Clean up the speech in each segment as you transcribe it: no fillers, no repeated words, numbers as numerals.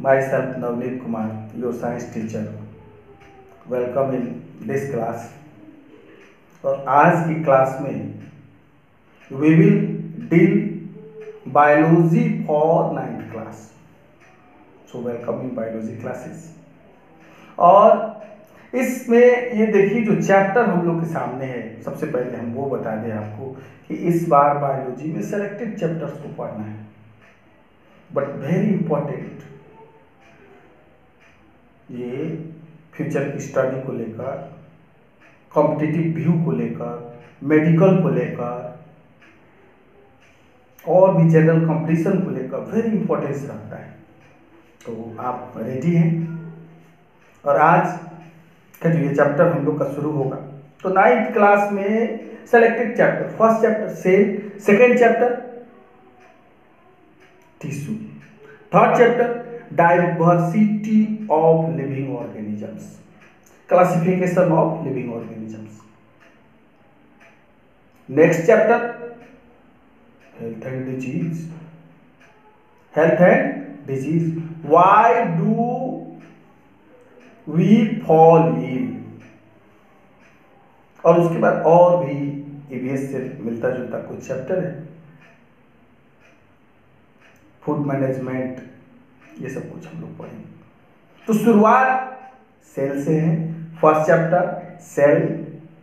Myself Navneet Kumar, your science teacher. Welcome in this class. और आज की class में we will deal biology for 9th class. So welcome in biology classes. और इसमें ये देखिए जो चैप्टर हम लोग के सामने है, सबसे पहले हम वो बता दें आपको कि इस बार बायोलॉजी में सेलेक्टेड चैप्टर्स को पढ़ना है, बट वेरी इंपॉर्टेंट। ये फ्यूचर की स्टडी को लेकर, कॉम्पिटिटिव व्यू को लेकर, मेडिकल को लेकर और भी जनरल कंपटीशन को लेकर वेरी इंपॉर्टेंस रखता है। तो आप रेडी हैं? और आज का जो ये चैप्टर हम लोग का शुरू होगा, तो 9th क्लास में selected chapter, first chapter cell, second chapter tissue, third chapter diversity of living organisms, classification of living organisms. Next chapter health and disease, health and disease, why do we fall ill. और उसके बाद और भी EVS से मिलता जुलता कुछ chapter है, फूड मैनेजमेंट, ये सब कुछ हम लोग पढ़ेंगे। तो शुरुआत सेल से है। First chapter cell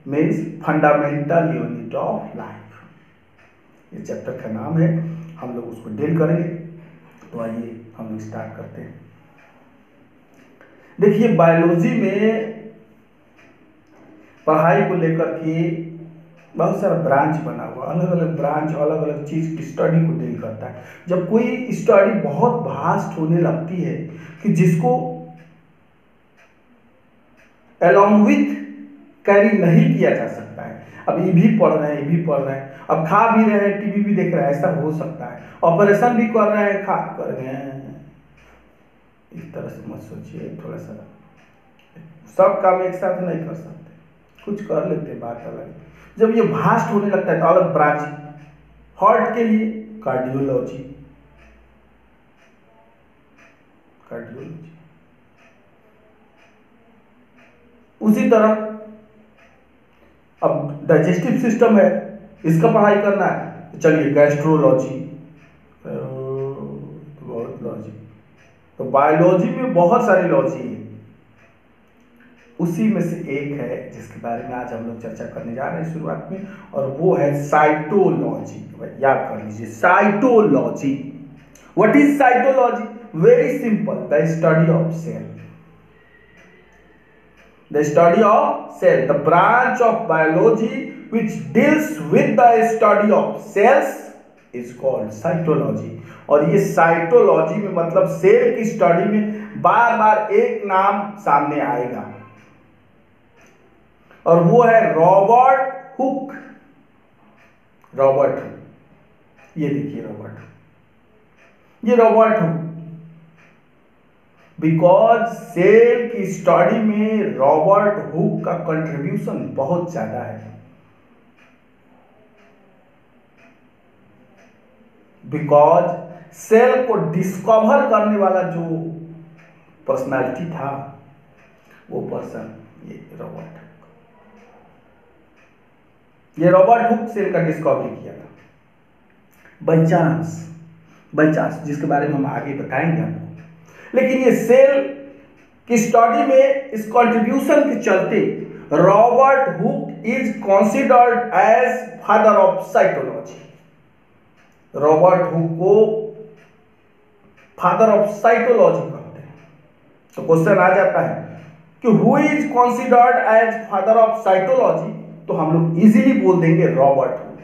means fundamental unit of life, ये चैप्टर का नाम है। हम लोग उसको डील करेंगे। तो आइए हम लोग स्टार्ट करते हैं। देखिए बायोलॉजी में पढ़ाई को लेकर के बहुत सारा ब्रांच बना हुआ, अलग अलग ब्रांच अलग अलग चीज की स्टडी को डील करता है। जब कोई स्टडी बहुत वास्ट होने लगती है कि जिसको अलॉन्ग विथ कैरी नहीं किया जा सकता है, अब ये भी पढ़ रहे हैं, ये भी पढ़ रहे हैं, अब खा भी रहे हैं, टीवी भी देख रहे हैं, ऐसा हो सकता है, ऑपरेशन भी कर रहे हैं, खा कर रहे हैं, इस तरह से मत सोचिए। थोड़ा सा सब काम एक साथ नहीं कर सकते, कुछ कर लेते, बात अलग। जब ये वास्ट होने लगता है तो अलग ब्रांच, हार्ट के लिए कार्डियोलॉजी, कार्डियोलॉजी। उसी तरह अब डाइजेस्टिव सिस्टम है, इसका पढ़ाई करना है तो चलिए गैस्ट्रोलॉजी, बहुत लॉजी। तो बायोलॉजी में बहुत सारी लॉजी है, उसी में से एक है जिसके बारे में आज हम लोग चर्चा करने जा रहे हैं शुरुआत में, और वो है साइटोलॉजी। याद कर लीजिए, cytology. What is cytology? Very simple, the study of cell, the study of cell, the branch of biology which deals with the study of cells is called cytology। और ये साइटोलॉजी में मतलब सेल की study में बार बार एक नाम सामने आएगा, और वो है रॉबर्ट हुक। रॉबर्ट हुक, ये देखिए रॉबर्ट हुक, ये रॉबर्ट हुक। बिकॉज सेल की स्टडी में रॉबर्ट हुक का कंट्रीब्यूशन बहुत ज्यादा है। बिकॉज सेल को डिस्कवर करने वाला जो पर्सनालिटी था, वो पर्सन ये रॉबर्ट हुक। ये रॉबर्ट हुक सेल का डिस्कवरी किया था बाई चांस, जिसके बारे में हम आगे बताएंगे आपको। लेकिन ये सेल की स्टडी में इस कंट्रीब्यूशन के चलते Robert Hooke is considered as father of cytology. Robert Hooke को फादर ऑफ साइटोलॉजी कहते हैं। तो क्वेश्चन आ जाता है कि who is considered as father of cytology, तो हम लोग इजीली बोल देंगे रॉबर्ट हुक।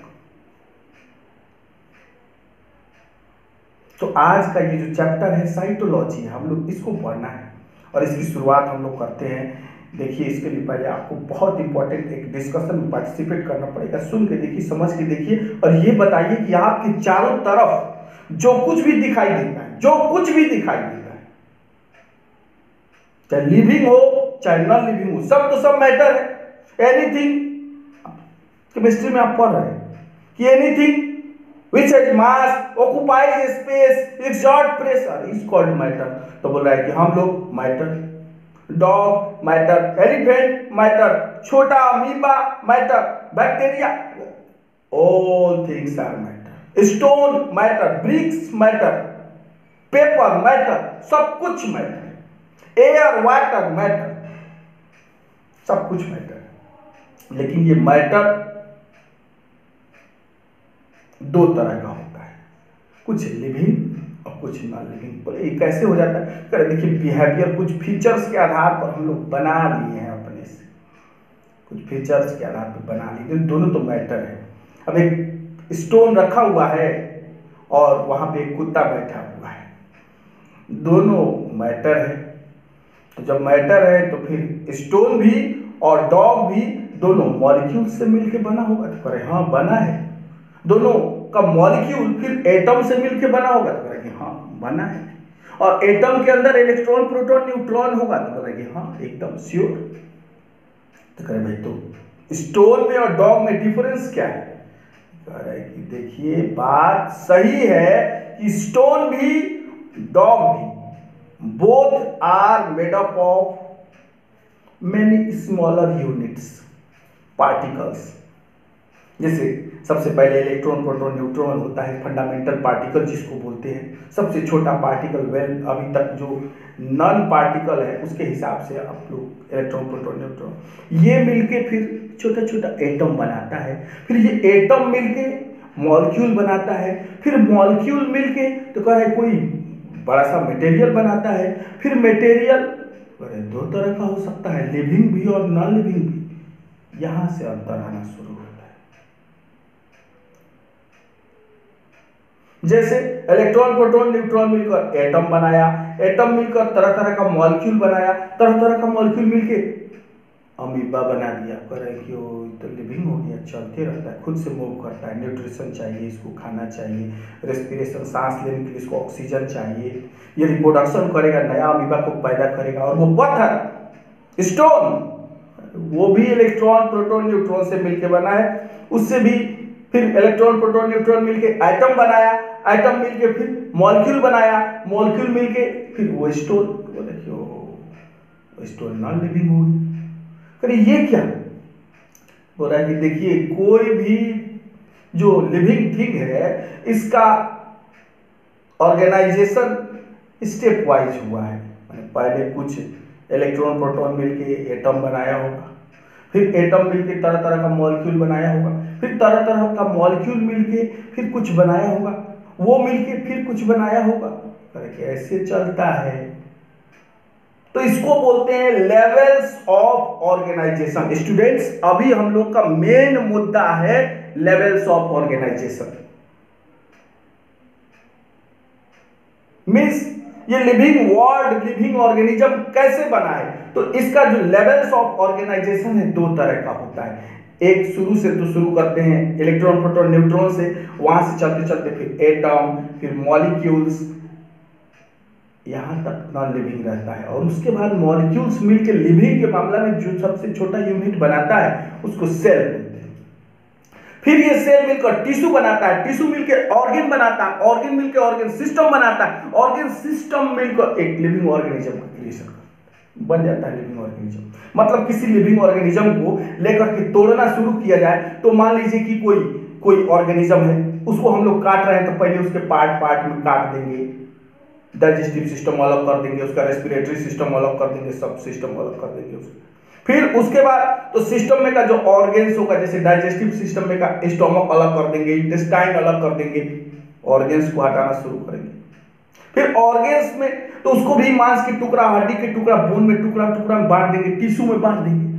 तो आज का ये जो चैप्टर है साइटोलॉजी, हम लोग इसको पढ़ना है और इसकी शुरुआत हम लोग करते हैं। देखिए इसके लिए पहले आपको बहुत इंपॉर्टेंट एक डिस्कशन में पार्टिसिपेट करना पड़ेगा। सुन के देखिए, समझ के देखिए, और ये बताइए कि आपके चारों तरफ जो कुछ भी दिखाई देता है, जो कुछ भी दिखाई देता है, चाहे लिविंग हो चाहे नॉन लिविंग हो, सब तो सब मैटर है। एनीथिंग, केमिस्ट्री में आप पढ़ रहे हैं कि anything which has mass, occupies space, exert pressure is called matter। तो बोल रहा है कि हम लोग matter, dog matter, elephant matter, छोटा amoeba matter, bacteria, all things are matter, stone matter, bricks matter, paper matter, सब कुछ मैटर, एयर वाटर मैटर, सब कुछ मैटर। लेकिन ये मैटर दो तरह का होता है, कुछ लिविंग और कुछ नॉन लिविंग। बोले ये कैसे हो जाता है? कर देखिए बिहेवियर कुछ फीचर्स के आधार पर हम लोग बना लिए हैं, अपने से कुछ फीचर्स के आधार पर बना लिए, दोनों तो मैटर है। अब एक स्टोन रखा हुआ है और वहां पे एक कुत्ता बैठा हुआ है, दोनों मैटर है। तो जब मैटर है तो फिर स्टोन भी और डॉग भी दोनों मॉलिक्यूल से मिलकर बना होगा। तो करें हाँ बना है। दोनों का मॉलिक्यूल फिर एटम से मिलकर बना होगा। तो करेंगे हाँ बना है। और एटम के अंदर इलेक्ट्रॉन प्रोटॉन न्यूट्रॉन होगा। तो करेंगे हाँ एकदम श्योर। तो करें भाई तो स्टोन में और डॉग में डिफरेंस क्या है? कह रहे हैं कि देखिए बात सही है कि स्टोन भी डॉग भी both are made up of many smaller units particles. जैसे सबसे पहले इलेक्ट्रॉन प्रोटॉन न्यूट्रॉन होता है, फंडामेंटल पार्टिकल जिसको बोलते हैं। सबसे छोटा पार्टिकल वेल अभी तक जो नॉन पार्टिकल है उसके हिसाब से आप लोग इलेक्ट्रॉन प्रोटॉन न्यूट्रॉन ये मिलके फिर छोटा छोटा एटम बनाता है। फिर ये एटम मिलके मॉलिक्यूल बनाता है। फिर मॉलिक्यूल मिलके तो कह रहे कोई बड़ा सा मटेरियल बनाता है। फिर मटेरियल दो तरह का हो सकता है, लिविंग भी और नॉन लिविंग भी। यहां से अंतर आना शुरू होता है। जैसे इलेक्ट्रॉन प्रोटॉन न्यूट्रॉन मिलकर एटम बनाया, एटम मिलकर तरह तरह का मॉलिक्यूल बनाया, तरह तरह का मॉलिक्यूल मिलके अमीबा बना दिया। करे कि वो तो लिविंग हो गया, चलते रहता है, खुद से मूव करता है, न्यूट्रिशन चाहिए, इसको खाना चाहिए, रेस्पिरेशन सांस लेने के लिए इसको ऑक्सीजन चाहिए, ये रिप्रोडक्शन करेगा, नया अमीबा को पैदा करेगा। और वो पत्थर स्टोन वो भी इलेक्ट्रॉन प्रोटॉन न्यूट्रॉन से मिलकर बना है। उससे भी फिर इलेक्ट्रॉन प्रोटॉन न्यूट्रॉन मिलके एटम बनाया, एटम मिलके फिर मॉलिक्यूल बनाया, मॉलिक्यूल मिलके फिर वो स्टोन। वो देखिए स्टोन नॉन लिविंग होगी। अरे ये क्या बोल रहा है कि देखिए कोई भी जो लिविंग थिंग है इसका ऑर्गेनाइजेशन स्टेप वाइज हुआ है। पहले कुछ इलेक्ट्रॉन प्रोटॉन मिलके एटम बनाया होगा, फिर एटम मिलके तरह तरह का मॉलिक्यूल बनाया होगा, फिर तरह तरह का मॉलिक्यूल मिलके फिर कुछ बनाया होगा, वो मिलके फिर कुछ बनाया होगा। ऐसे चलता है। तो इसको बोलते हैं लेवल्स ऑफ ऑर्गेनाइजेशन। स्टूडेंट्स अभी हम लोग का मेन मुद्दा है लेवल्स ऑफ ऑर्गेनाइजेशन। मीन्स ये लिविंग वर्ल्ड लिविंग ऑर्गेनिज्म कैसे बना है। तो इसका जो लेवल्स ऑफ ऑर्गेनाइजेशन है दो तरह का होता है। एक शुरू से तो शुरू करते हैं इलेक्ट्रॉन प्रोटॉन न्यूट्रॉन से, वहां से चलते चलते फिर एटम, फिर मॉलिक्यूल्स, यहां तक नॉन लिविंग रहता है। और उसके बाद मॉलिक्यूल्स मिलकर लिविंग के मामला में जो सबसे छोटा यूनिट बनाता है उसको सेल बोलते हैं। फिर ये सेल मिलकर टिश्यू बनाता है, टिश्यू मिलकर ऑर्गन बनाता है, ऑर्गन मिलकर ऑर्गन सिस्टम बनाता है, ऑर्गन सिस्टम मिलकर एक लिविंग ऑर्गेनिज्म का क्रिएशन बन जाता है। लिविंग ऑर्गेनिज्म मतलब किसी लिविंग ऑर्गेनिज्म को लेकर के तोड़ना शुरू किया जाए तो मान लीजिए कि कोई ऑर्गेनिज्म है, उसको हम लोग काट रहे हैं तो पहले उसके पार्ट पार्ट में काट देंगे, डाइजेस्टिव सिस्टम अलग कर देंगे, उसका रेस्पिरेटरी सिस्टम अलग कर देंगे, सब सिस्टम अलग कर देंगे उसका। फिर उसके बाद तो सिस्टम में का जो ऑर्गन्स होगा, जैसे डाइजेस्टिव सिस्टम में का स्टोमक अलग कर देंगे, इंटेस्टाइन अलग कर देंगे, ऑर्गन्स को हटाना शुरू करेंगे। फिर ऑर्गन्स में तो उसको भी मांस के टुकड़ा, हड्डी के टुकड़ा, बोन में टुकड़ा टुकड़ा में बांट देंगे, टिश्यू में बांट देंगे।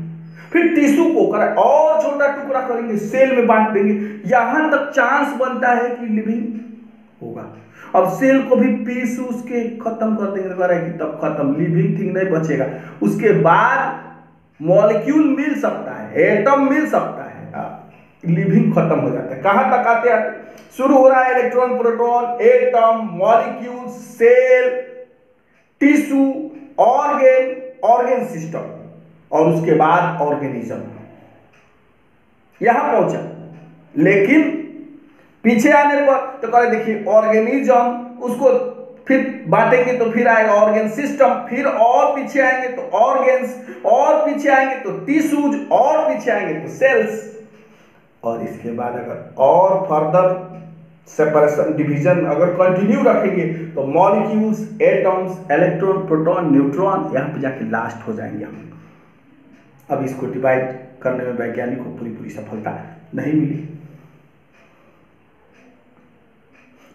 फिर टिश्यू को और छोटा टुकड़ा करेंगे, सेल में बांट देंगे। यहां तक चांस बनता है कि लिविंग होगा। अब सेल को भी पीस उसके खत्म कर देंगे कि तब खत्म, लिविंग थिंग नहीं बचेगा। उसके बाद मॉलिक्यूल मिल सकता है, एटम मिल सकता है, लिविंग खत्म हो जाता है। कहां तक आते आते शुरू हो रहा है electron proton, atom, molecule, cell, tissue, organ system और उसके बाद ऑर्गेनिज्म, यहां पहुंचा। लेकिन पीछे आने पर तो कह देखिए ऑर्गेनिज्म, उसको फिर बांटेंगे तो फिर आएगा ऑर्गेन सिस्टम, फिर और पीछे आएंगे तो ऑर्गेन्स, और पीछे आएंगे तो टिश्यूज, और पीछे आएंगे तो सेल्स, और इसके बाद अगर और फर्दर सेपरेशन डिवीजन अगर कंटिन्यू रखेंगे तो molecules, atoms, electron, proton, neutron, यहाँ पे जाके लास्ट हो जाएंगे हम। अब इसको डिवाइड करने में वैज्ञानिक को पूरी सफलता नहीं मिली।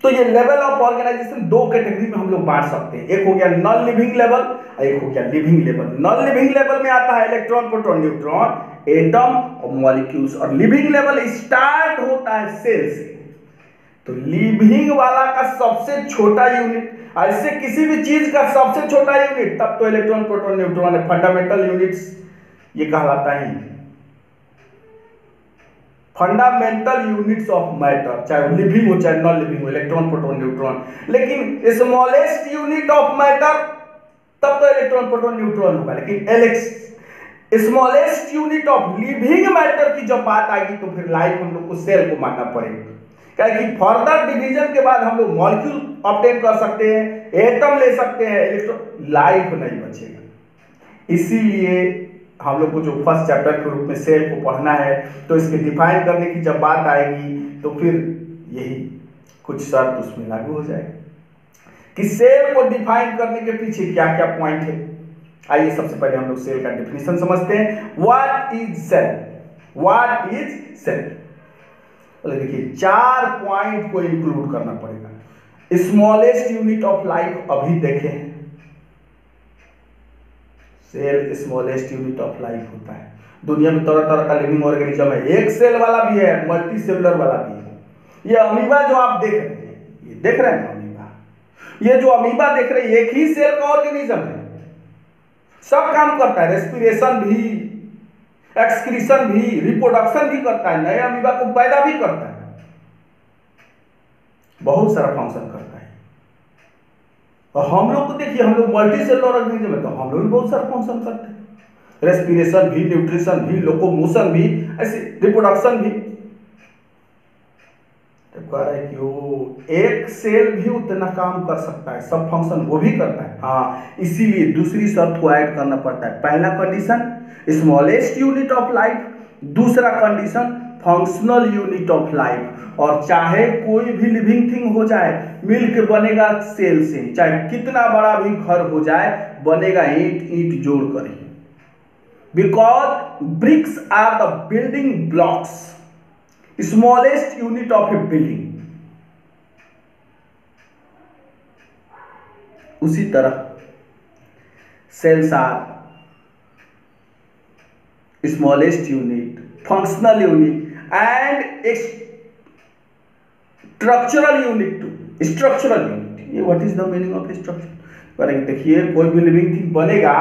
तो ये लेवल ऑफ ऑर्गेनाइजेशन दो कैटेगरी में हम लोग बांट सकते हैं, एक हो गया नॉन लिविंग लेवल और एक हो गया living level. Non living level में आता है इलेक्ट्रॉन, प्रोटॉन, न्यूट्रॉन, एटम और मॉलिक्यूल्स, और लिविंग लेवल स्टार्ट होता है सेल से। तो लिविंग वाला का सबसे छोटा यूनिट, ऐसे किसी भी चीज का सबसे छोटा यूनिट तब तो इलेक्ट्रॉन, प्रोटॉन, न्यूट्रॉन है। फंडामेंटल यूनिट्स ये कहलाता है फंडामेंटल यूनिट्स ऑफ मैटर, चाहे लिविंग हो चाहे नॉन लिविंग हो, इलेक्ट्रॉन, प्रोटॉन, न्यूट्रॉन। लेकिन स्मॉलेस्ट यूनिट ऑफ मैटर तब तो इलेक्ट्रॉन, प्रोटॉन, न्यूट्रॉन होगा। लेकिन smallest unit of living matter की जब बात आएगी तो फिर लाइफ हम लोग को सेल को मानना पड़ेगा, क्योंकि फर्दर डिवीजन के बाद हम लोग मॉलिक्यूल ऑब्टेन कर सकते हैं, एटम ले सकते हैं, इलेक्ट्रॉन, लाइफ नहीं बचेगा। इसीलिए हम लोग को जो फर्स्ट चैप्टर के रूप में सेल को पढ़ना है, तो इसके डिफाइन करने की जब बात आएगी तो फिर यही कुछ शर्त उसमें लागू हो जाएगी कि सेल को डिफाइन करने के पीछे क्या क्या पॉइंट है। आइए सबसे पहले हम लोग सेल का डेफिनेशन समझते हैं। What is cell? What is cell? देखिए 4 पॉइंट को इंक्लूड करना पड़ेगा। स्मॉलेस्ट यूनिट ऑफ लाइफ अभी देखें, cell smallest unit of life होता है। दुनिया में तरह तरह का लिविंग ऑर्गेनिज्म है, एक सेल वाला भी है, मल्टी सेलुलर वाला भी है। ये अमीबा जो आप देख रहे हैं, ये देख रहे हैं अमीबा, ये जो अमीबा देख रहे हैं एक ही सेल का ऑर्गेनिज्म है, सब काम करता है, रेस्पिरेशन भी, एक्सक्रीशन भी, रिप्रोडक्शन भी करता है, नए अमीबा को पैदा भी करता है, बहुत सारा फंक्शन करता है। और हम लोग को देखिए, हम लोग मल्टी सेलुलर ऑर्गेनिज्म है तो हम लोग भी बहुत सारा फंक्शन करते हैं, रेस्पिरेशन भी, न्यूट्रिशन भी, लोकोमोशन भी, ऐसे रिप्रोडक्शन भी। तो कह रहा है कि वो एक सेल भी उतना काम कर सकता है, सब फंक्शन वो भी करता है। हाँ, इसीलिए दूसरी शर्त को ऐड करना पड़ता है। पहला condition smallest unit of life, दूसरा condition functional unit of life. और चाहे कोई भी लिविंग थिंग हो जाए, मिलके बनेगा सेल से, चाहे कितना बड़ा भी घर हो जाए, बनेगा ईंट ईंट जोड़ कर ही। Because bricks are the building blocks, smallest unit of a building. उसी तरह cells are smallest unit, functional unit and structural unit too. Structural unit, ये what is the meaning of structure? देखिए कोई भी लिविंग थिंग बनेगा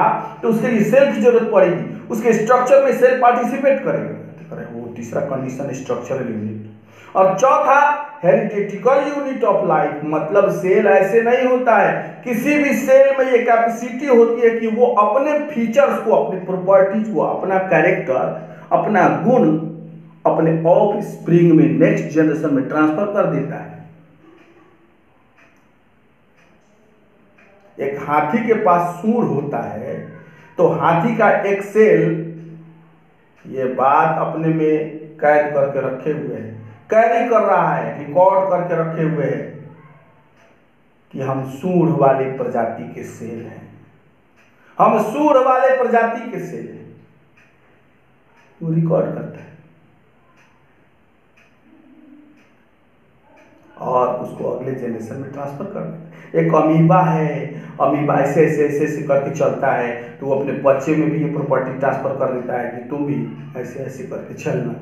तो उसके लिए सेल की जरूरत पड़ेगी, उसके स्ट्रक्चर में सेल पार्टिसिपेट करेगा, वो तीसरा कंडीशन स्ट्रक्चरल यूनिट। और चौथा हेरिडेटिकल यूनिट ऑफ लाइफ, मतलब सेल ऐसे नहीं होता है, किसी भी सेल में ये कैपेसिटी होती है कि वो अपने फीचर्स को, अपने प्रॉपर्टीज को, अपना कैरेक्टर, अपना गुण अपने ऑफ स्प्रिंग में नेक्स्ट जनरेशन में ट्रांसफर कर देता है। एक हाथी के पास सूंड होता है तो हाथी का एक सेल ये बात अपने में कैद करके रखे हुए है, कैरी कर रहा है, रिकॉर्ड करके रखे हुए है कि हम सूंड वाले प्रजाति के सेल हैं, हम सूंड वाले प्रजाति के सेल हैं, वो रिकॉर्ड करता है और उसको अगले जनरेशन में ट्रांसफर कर देता है। एक अमीबा है, अमीबा ऐसे ऐसे ऐसे ऐसे करके चलता है तो वो अपने बच्चे में भी ये प्रॉपर्टी ट्रांसफर कर देता है कि तुम भी ऐसे ऐसे करके चलना।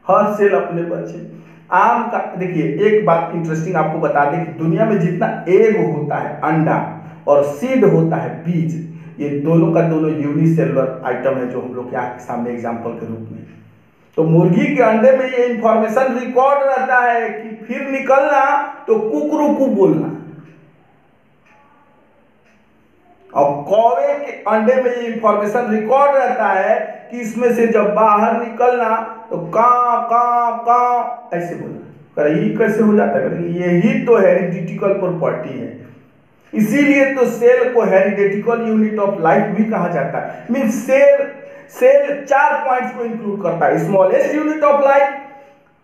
हर सेल अपने बच्चे। आम का देखिए, एक बात इंटरेस्टिंग आपको बता दें कि दुनिया में जितना एग होता है, अंडा, और सीड होता है, बीज, ये दोनों का दोनों यूनिसेलुलर आइटम है जो हम लोग के आपके सामने एग्जाम्पल के रूप में। तो मुर्गी के अंडे में ये इंफॉर्मेशन रिकॉर्ड रहता है कि फिर निकलना तो कुकरुकू बोलना, और कौवे के अंडे में ये इंफॉर्मेशन रिकॉर्ड रहता है कि इसमें से जब बाहर निकलना तो कां कां कां ऐसे बोलना। ये कैसे हो जाता है? यही तो हेरिडिटिकल प्रॉपर्टी है, इसीलिए तो सेल को हेरिडिटिकल यूनिट ऑफ लाइफ भी कहा जाता है। मींस सेल 4 पॉइंट्स को इंक्लूड करता है: smallest unit of life,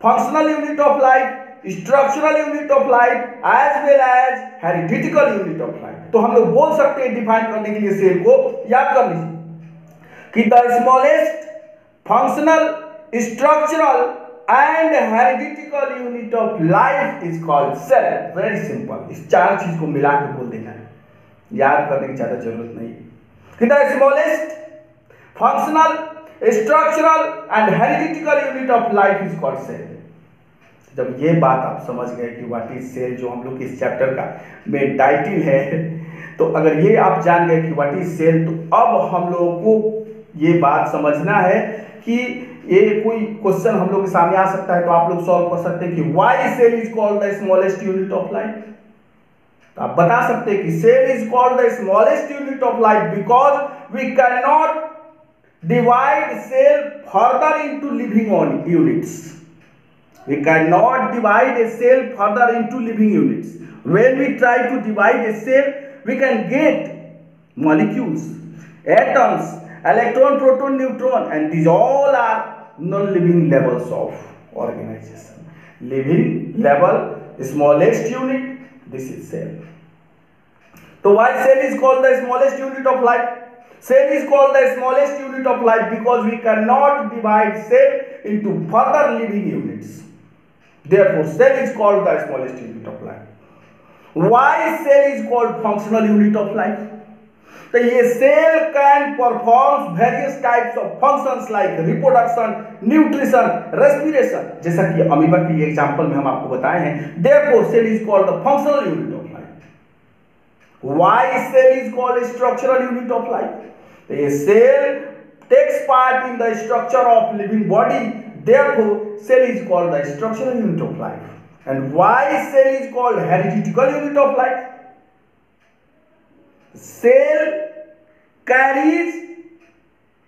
functional unit of life, structural unit of life as well as hereditary unit of life. तो हम लोग बोल सकते हैं डिफाइन करने के लिए सेल को याद कर लीजिए कि the smallest functional, structural and hereditary unit of life is called cell. Very simple, इस 4 चीज को मिला के बोल देना है, याद करने की ज्यादा जरूरत नहीं कि the smallest functional, structural and hereditary unit of life is called cell. जब ये बात आप समझ गए कि व्हाट इज सेल, जो हम लोग इस चैप्टर का मेन टाइटल है, तो अगर ये आप जान गए कि व्हाट इज सेल, तो अब हम लोगों को ये बात समझना है कि ये कोई क्वेश्चन हम लोग के सामने आ सकता है तो आप लोग सॉल्व कर सकते हैं कि why cell is called the smallest unit of life. तो आप बता सकते हैं कि cell is called the smallest unit of life because we can not divide cell further into living units. We cannot divide a cell further into living units. When we try to divide a cell, we can get molecules, atoms, electron, proton, neutron, and these all are non-living levels of organization. Living level, smallest unit, this is cell. So why cell is called the smallest unit of life? Cell is called the smallest unit of life because we cannot divide cell into further living units. Therefore, cell is called the smallest unit of life. Why cell is called functional unit of life? तो ये cell can perform various types of functions like reproduction, nutrition, respiration, जैसा कि amoeba की example में हम आपको बताए हैं। Therefore, cell is called the functional unit of life. Why cell is called structural unit of life? तो ये cell takes part in the structure of living body. Therefore, cell is called the structural unit of life. And why cell is called herititical unit of life? Cell carries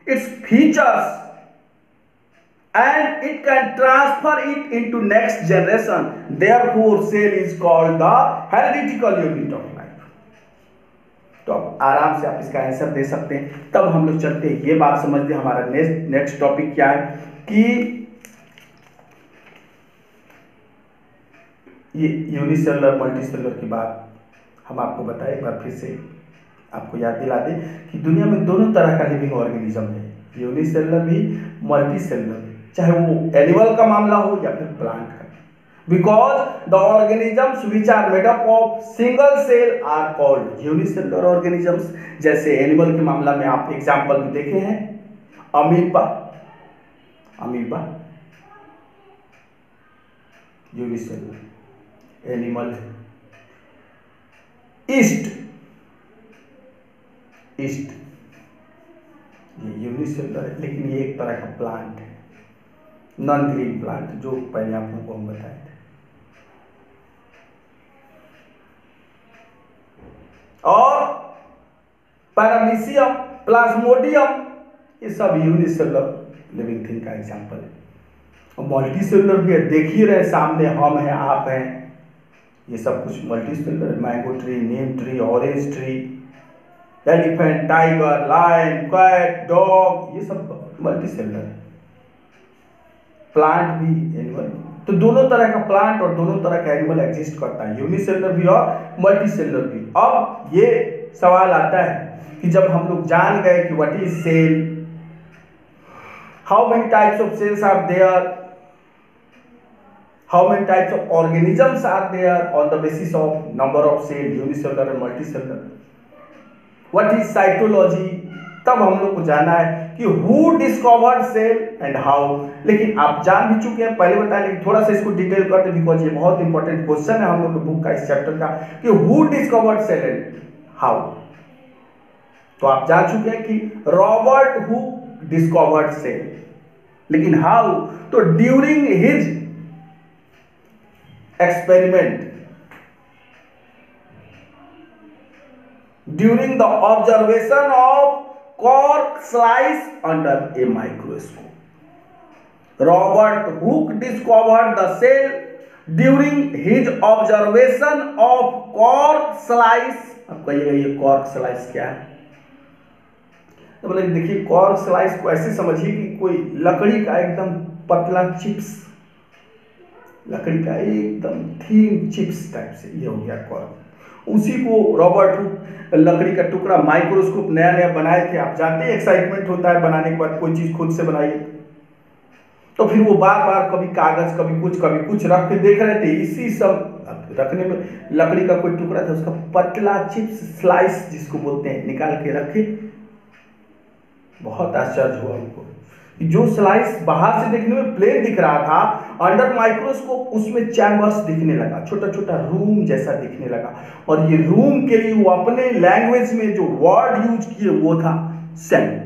its features and it can transfer it into next generation. Therefore, cell is called the herititical unit of life. तो अब आराम से आप इसका answer दे सकते हैं। तब हम लोग चलते हैं, ये बात समझते हैं हमारा नेक्स्ट टॉपिक क्या है कि ये यूनिसेलुलर मल्टीसेलुलर की बात हम आपको बताएं। एक बार फिर से आपको याद दिला दें कि दुनिया में दोनों तरह का लिविंग ऑर्गेनिज्म है, यूनिसेलुलर भी, मल्टीसेलुलर भी, चाहे वो एनिमल का मामला हो या फिर प्लांट का। Because the organisms which are made up of single cell are called unicellular organisms. जैसे एनिमल के मामला में आप एग्जाम्पल में देखे हैं अमीबा यूनिसेलुलर एनिमल है। ईस्ट ये यूनिसेलुलर है, लेकिन ये एक तरह का प्लांट है, नॉन ग्रीन प्लांट, जो पहले आप लोगों को हम बताए थे। और पैरामीशियम, प्लाज्मोडियम, ये सब यूनिसेलुलर लिविंग थिंग का एग्जांपल है। और मल्टीसेलुलर भी है, देख ही रहे सामने, हम हैं, आप हैं, ये सब कुछ multicellular. Mango tree, neem tree, orange tree, elephant, tiger, lion, cat, dog, ये सब मल्टीसेलुलर है। प्लांट भी, एनिमल। तो दोनों तरह का प्लांट और दोनों तरह का एनिमल एग्जिस्ट करता है, यूनिसेलुलर भी और मल्टीसेलुलर भी। अब ये सवाल आता है कि जब हम लोग जान गए कि what is cell, how many types of cells are there, how many types of organisms are there on the basis of number of cell, unicellular and multicellular, what is cytology, तब हम लोग को जानना है कि who discovered cell and how। लेकिन आप जान भी चुके हैं, पहले बताया, लेकिन थोड़ा सा इसको डिटेल करते बिकॉज ये बहुत इंपॉर्टेंट क्वेश्चन है हम लोग के बुक का, इस चैप्टर का, कि who discovered cell and how। तो आप जान चुके हैं कि रॉबर्ट हुक डिस्कवर्ड सेल, लेकिन हाउ, तो during his experiment, during the observation of cork slice under a microscope, Robert Hooke discovered the cell during his observation of cork slice. अब कहिएगा ये कॉर्क स्लाइस क्या है? तो बोले देखिए, कॉर्क स्लाइस को ऐसे समझिए कि कोई लकड़ी का एकदम पतला चिप्स, लकड़ी का एकदम थीन चिप्स टाइप से, ये हो गया कॉर्क। उसी को रॉबर्ट हुक लकड़ी का टुकड़ा, माइक्रोस्कोप नया नया बनाए थे। आप जानते हैं एक्साइटमेंट होता है बनाने के बाद, कोई चीज खुद से बनाइए तो फिर वो बार बार कभी कागज कभी कुछ रख के देख रहे थे। इसी सब रखने में लकड़ी का कोई टुकड़ा था, उसका पतला चिप्स स्लाइस जिसको बोलते हैं निकाल के रखे। बहुत आश्चर्य हुआ उनको, जो स्लाइस बाहर से देखने में प्लेन दिख रहा था, अंडर माइक्रोस्कोप उसमें चैम्बर्स दिखने लगा, छोटा छोटा रूम जैसा दिखने लगा। और ये रूम के लिए वो अपने लैंग्वेज में जो वर्ड यूज किए वो था सेल।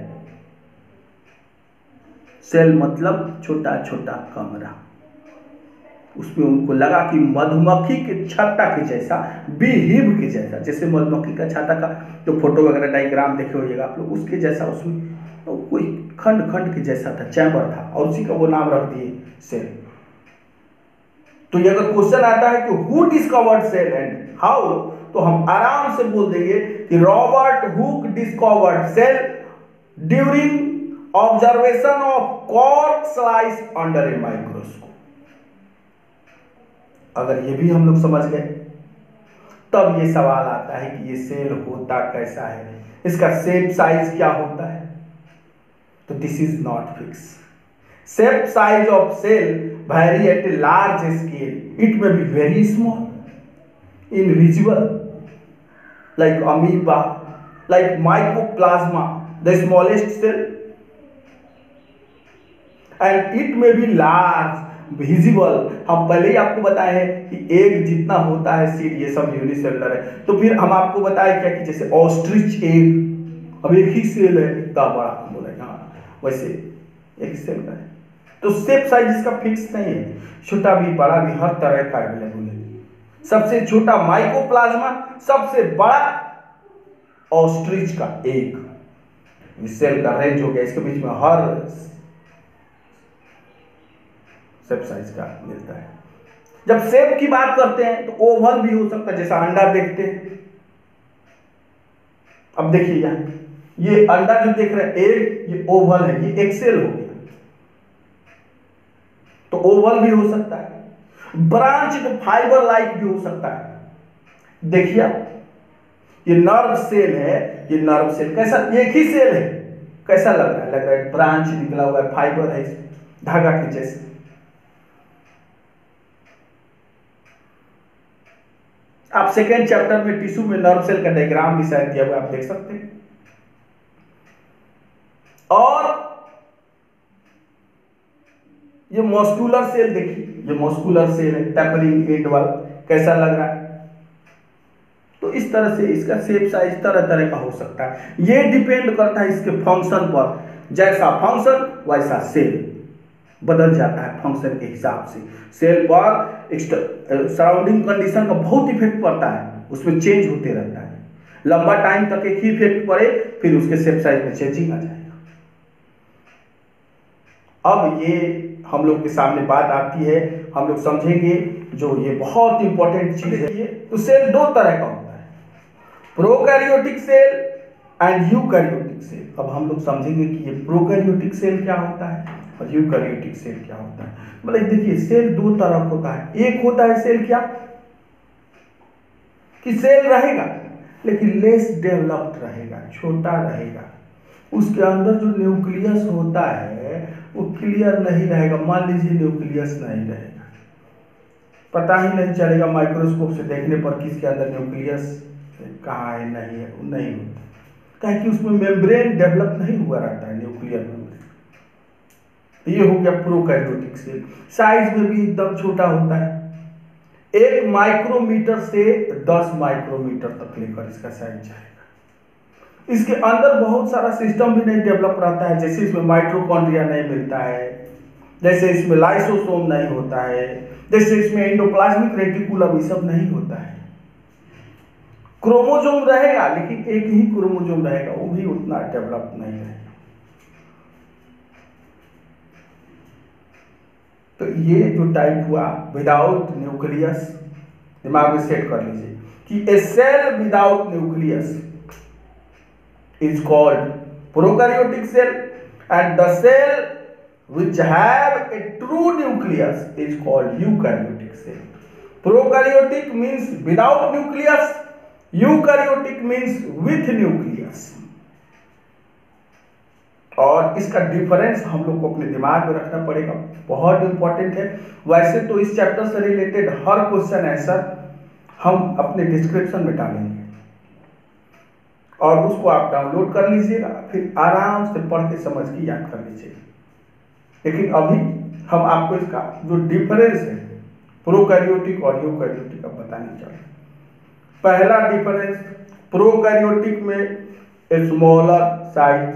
सेल मतलब छोटा छोटा कमरा। उसमें उनको लगा कि मधुमक्खी के छत्ता के जैसा, बी हिव के जैसा, जैसे मधुमक्खी का छत्ता का जो फोटो वगैरह डायग्राम देखे होइएगा आप लोग, उसके जैसा उसमें तो कोई खंड खंड के जैसा था, चैम्बर था, और उसी का वो नाम रख दिए सेल। तो ये अगर क्वेश्चन आता है कि who discovered cell and how, तो हम आराम से बोल देंगे कि Robert Hooke discovered cell during observation of cork slice under a microscope. अगर ये भी हम लोग समझ गए, तब ये सवाल आता है कि ये सेल होता कैसा है, इसका शेप साइज क्या होता है। तो this is not fix. Shape size of cell vary at a large scale. It may be very small, invisible, like amoeba, like mycoplasma, the smallest cell, and it may be large, visible. हम पहले ही आपको बताए हैं कि egg जितना होता है seed, ये सब यूनिसेलुलर है। तो फिर हम आपको बताए क्या कि जैसे ऑस्ट्रिच एग, अब एक ही सेल है इतना बड़ा, बोला हाँ वैसे एक सेल का है। तो शेप साइज इसका फिक्स नहीं है, छोटा भी बड़ा भी हर तरह का अवेलेबल है। सबसे छोटा माइकोप्लाज्मा, सबसे बड़ा ऑस्ट्रिच का एग। सेल का रेंज हो गया, इसके बीच में हर शेप साइज का मिलता है। जब शेप की बात करते हैं तो ओवल भी हो सकता है, जैसा अंडा देखते हैं। अब देखिए यहां ये अंडा जो देख रहे हैं एग, ये ओवल है, ये एक्सेल हो गया, तो ओवल भी हो सकता है। ब्रांच फाइबर लाइक भी हो सकता है। देखिए ये नर्व सेल है, ये नर्व सेल कैसा, एक ही सेल है, कैसा लग रहा है? लग रहा है ब्रांच निकला हुआ है, फाइबर है, धागा के जैसे। आप सेकेंड चैप्टर में टिश्यू में नर्व सेल का डायग्राम भी शायद दिया हुआ, आप देख सकते हैं। और ये मस्कुलर सेल देखिए, ये मस्कुलर सेल है, टैपरिंग एंड वाला, कैसा लग रहा है? तो इस तरह से इसका शेप साइज तरह तरह का हो सकता है। ये डिपेंड करता है इसके फंक्शन पर, जैसा फंक्शन वैसा सेल बदल जाता है फंक्शन के हिसाब से। सेल पर सराउंडिंग कंडीशन का बहुत इफेक्ट पड़ता है, उसमें चेंज होते रहता है। लंबा टाइम तक एक ही इफेक्ट पड़े, फिर उसके शेप साइज में चेंजिंग आ जाएगा। अब ये हम लोग के सामने बात आती है, हम लोग समझेंगे जो ये बहुत इंपॉर्टेंट चीज है। तो सेल दो तरह का होता है, prokaryotic cell and eukaryotic cell. अब हम लोग समझेंगे कि ये प्रोकैरियोटिक सेल क्या होता है और यूकैरियोटिक सेल क्या होता है। मतलब देखिए सेल दो तरह का होता है। एक होता है सेल क्या कि सेल रहेगा लेकिन लेस डेवलप्ड रहेगा, छोटा रहेगा, उसके अंदर जो न्यूक्लियस होता है वो क्लियर नहीं रहेगा। मान लीजिए न्यूक्लियस नहीं रहेगा, पता ही नहीं चलेगा माइक्रोस्कोप से देखने पर किसके अंदर न्यूक्लियस कहाँ है, नहीं है, नहीं होता, काहे कि उसमें मेम्ब्रेन डेवलप नहीं हुआ रहता है, न्यूक्लियर मेम्ब्रेन। ये हो गया प्रोकैरियोटिक सेल। साइज में भी एकदम छोटा होता है, 1 माइक्रोमीटर से 10 माइक्रोमीटर तक लेकर इसका साइज जाएगा। इसके अंदर बहुत सारा सिस्टम भी नहीं डेवलप रहता है, जैसे इसमें माइटोकॉन्ड्रिया नहीं मिलता है, जैसे इसमें लाइसोसोम नहीं होता है, जैसे इसमें एंडोप्लाज्मिक रेटिकुलम, ये सब नहीं होता है। क्रोमोसोम रहेगा लेकिन एक ही क्रोमोसोम रहेगा, वो भी उतना डेवलप नहीं रहेगा। तो ये जो टाइप हुआ विदाउट न्यूक्लियस, दिमाग में सेट कर लीजिए कि a cell without nucleus is called prokaryotic cell and the cell which have a true nucleus is called eukaryotic cell. Prokaryotic means without nucleus, eukaryotic means with nucleus. और इसका difference हम लोग को अपने दिमाग में रखना पड़ेगा, बहुत इंपॉर्टेंट है। वैसे तो इस चैप्टर से रिलेटेड हर क्वेश्चन आंसर हम अपने डिस्क्रिप्शन में डालेंगे और उसको आप डाउनलोड कर लीजिएगा, फिर आराम से पढ़ के समझ के याद कर लीजिएगा। लेकिन अभी हम आपको इसका जो डिफरेंस है प्रोकैरियोटिक और यूकैरियोटिक का बताने चले। पहला डिफरेंस, प्रोकैरियोटिक में smaller size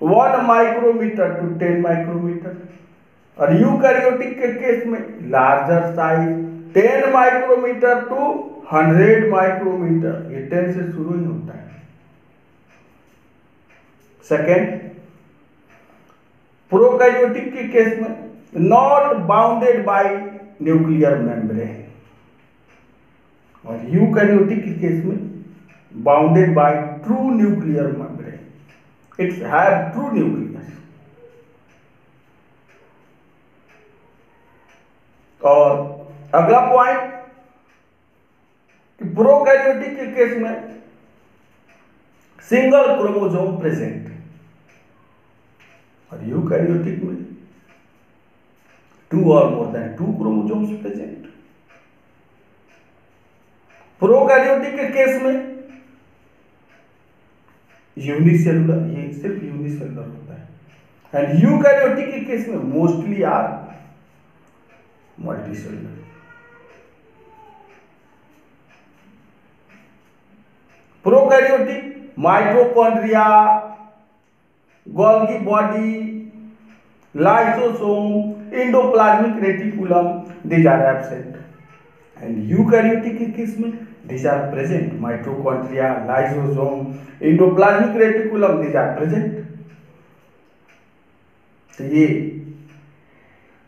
1 micrometer to 10 micrometer, और यूकैरियोटिक के केस में larger size 10 micrometer to 100 micrometer, ये 10 से शुरू ही होता है। सेकेंड, प्रोकैरियोटिक के केस में not bounded by nuclear membrane, और यूकैरियोटिक के केस में bounded by true nuclear membrane, its have true nucleus. और अगला पॉइंट कि प्रोकैरियोटिक के केस में सिंगल क्रोमोसोम प्रेजेंट, और यूकैरियोटिक में 2 or more than 2 chromosomes present. Prokaryotic के केस में यूनिसेलुलर, ये सिर्फ यूनिसेलुलर होता है, एंड यूकैरियोटिक के केस में mostly are multicellular. Prokaryotic mitochondria, Golgi body, lysosome, endoplasmic reticulum, these are absent, and eukaryotic के केस में these are present, mitochondria, lysosome, endoplasmic reticulum, these are present। तो ये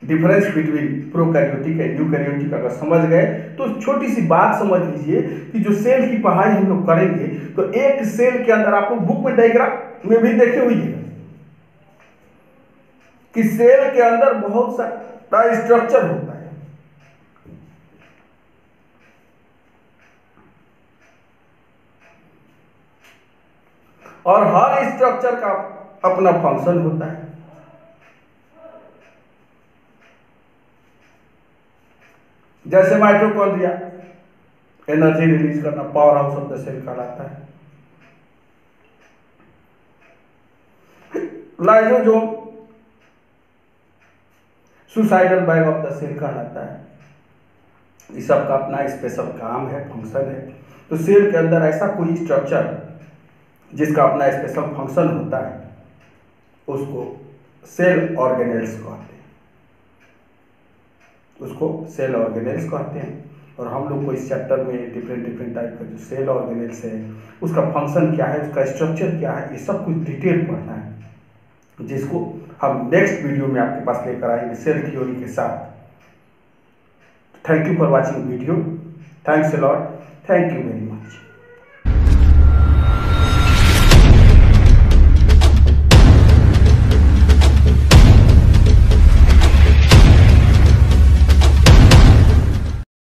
difference between prokaryotic and eukaryotic अगर समझ गए तो छोटी सी बात समझ लीजिए कि जो सेल की पढ़ाई हम लोग करेंगे तो एक सेल के अंदर, आपको बुक में डायग्राम में भी देखे हुई है कि सेल के अंदर बहुत सारा स्ट्रक्चर होता है, और हर स्ट्रक्चर का अपना फंक्शन होता है। जैसे माइटोकॉन्ड्रिया एनर्जी रिलीज करना, power house of the cell कहलाता है। Lysosome suicidal bag of the cell कहलाता है। इस सब का अपना स्पेशल काम है, फंक्शन है। तो सेल के अंदर ऐसा कोई स्ट्रक्चर जिसका अपना स्पेशल फंक्शन होता है उसको सेल ऑर्गेनेल्स कहते हैं, उसको सेल ऑर्गेनेल्स कहते हैं। और हम लोग को इस चैप्टर में डिफरेंट टाइप का जो सेल ऑर्गेनेल्स है उसका फंक्शन क्या है, उसका स्ट्रक्चर क्या है, ये सब कुछ डिटेल पढ़ना है, जिसको हम नेक्स्ट वीडियो में आपके पास लेकर आएंगे सेल थ्योरी के साथ। Thank you for watching video, thanks a lot, thank you very much.